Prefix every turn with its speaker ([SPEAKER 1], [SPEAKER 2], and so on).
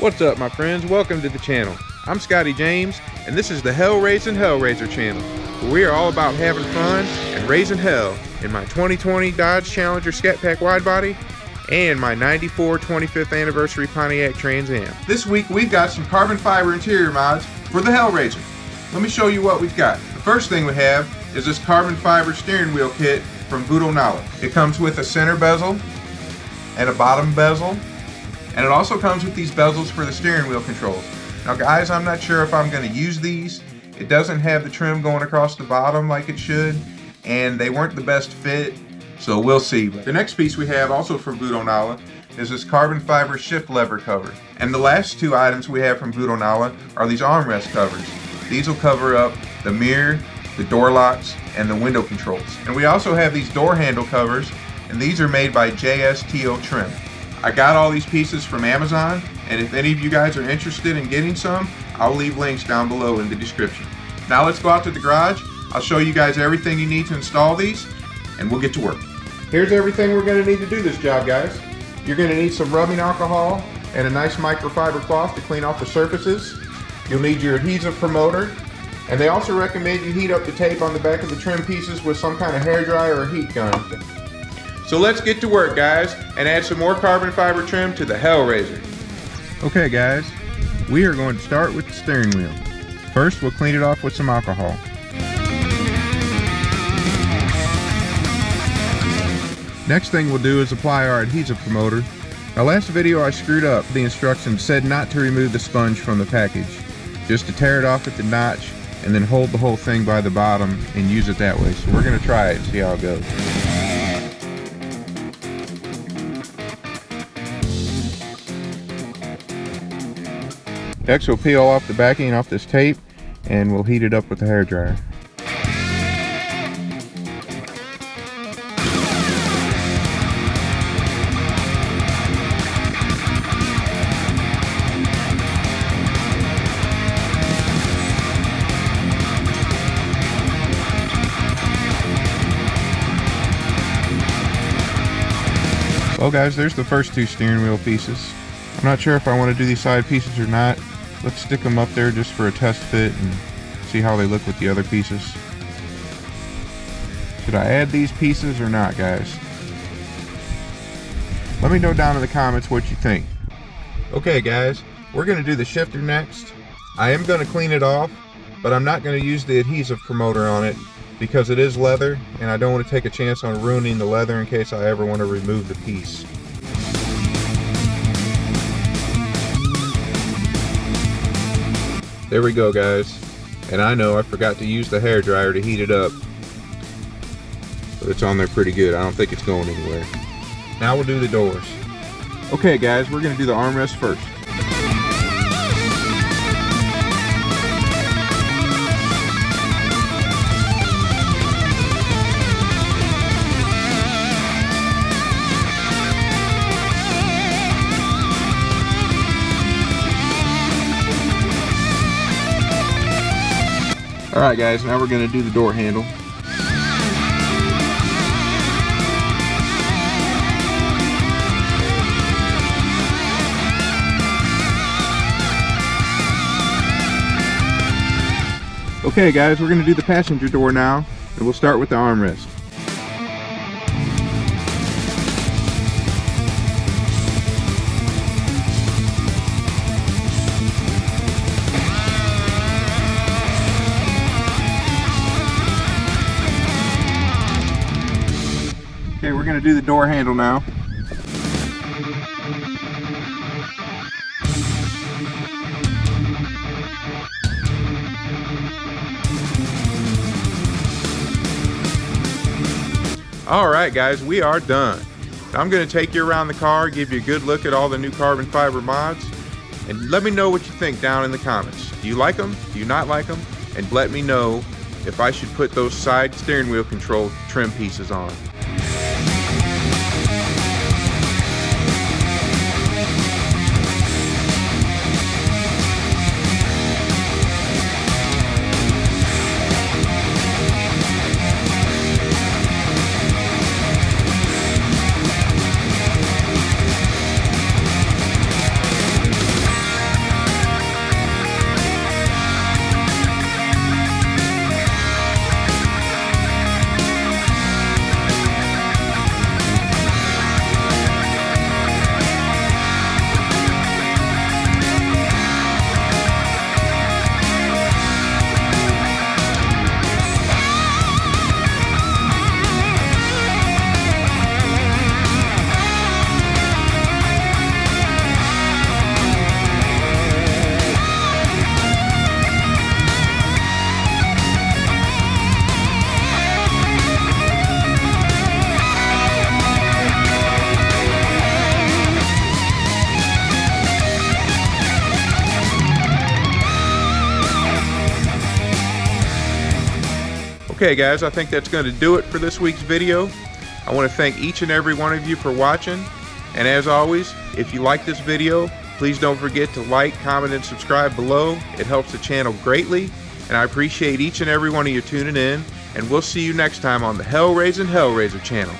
[SPEAKER 1] What's up, my friends? Welcome to the channel. I'm Scotty James, and this is the Hellraisin Hellraiser channel, where we are all about having fun and raising hell in my 2020 Dodge Challenger Scat Pack Widebody and my 94 25th anniversary Pontiac Trans Am. This week we've got some carbon fiber interior mods for the Hellraiser. Let me show you what we've got. The first thing we have is this carbon fiber steering wheel kit from Voodonala. It comes with a center bezel and a bottom bezel, and it also comes with these bezels for the steering wheel controls. Now guys, I'm not sure if I'm going to use these. It doesn't have the trim going across the bottom like it should, and they weren't the best fit, so we'll see. The next piece we have, also from Voodonala, is this carbon fiber shift lever cover. And the last two items we have from Voodonala are these armrest covers. These will cover up the mirror, the door locks, and the window controls. And we also have these door handle covers, and these are made by Jsotrim. I got all these pieces from Amazon, and if any of you guys are interested in getting some, I'll leave links down below in the description. Now let's go out to the garage. I'll show you guys everything you need to install these, and we'll get to work. Here's everything we're going to need to do this job, guys. You're going to need some rubbing alcohol and a nice microfiber cloth to clean off the surfaces. You'll need your adhesive promoter, and they also recommend you heat up the tape on the back of the trim pieces with some kind of hairdryer or heat gun. So let's get to work, guys, and add some more carbon fiber trim to the Hellraiser. Okay guys, we are going to start with the steering wheel. First, we'll clean it off with some alcohol. Next thing we'll do is apply our adhesive promoter. Now last video I screwed up. The instructions said not to remove the sponge from the package, just to tear it off at the notch and then hold the whole thing by the bottom and use it that way. So we're going to try it and see how it goes. Next we'll peel off the backing off this tape and we'll heat it up with the hairdryer. Well guys, there's the first two steering wheel pieces. I'm not sure if I want to do these side pieces or not. Let's stick them up there just for a test fit and see how they look with the other pieces. Should I add these pieces or not, guys? Let me know down in the comments what you think. Okay guys, we're going to do the shifter next. I am going to clean it off, but I'm not going to use the adhesive promoter on it because it is leather and I don't want to take a chance on ruining the leather in case I ever want to remove the piece. There we go guys, and I know I forgot to use the hairdryer to heat it up, but it's on there pretty good. I don't think it's going anywhere. Now we'll do the doors. Okay guys, we're going to do the armrest first. Alright guys, now we're going to do the door handle. Okay guys, we're going to do the passenger door now, and we'll start with the armrest. Okay, we're going to do the door handle now. Alright guys, we are done. I'm going to take you around the car, give you a good look at all the new carbon fiber mods, and let me know what you think down in the comments. Do you like them? Do you not like them? And let me know if I should put those side steering wheel control trim pieces on. Okay guys, I think that's going to do it for this week's video. I want to thank each and every one of you for watching, and as always, if you like this video, please don't forget to like, comment, and subscribe below. It helps the channel greatly, and I appreciate each and every one of you tuning in, and we'll see you next time on the Hellraisin Hellraiser channel.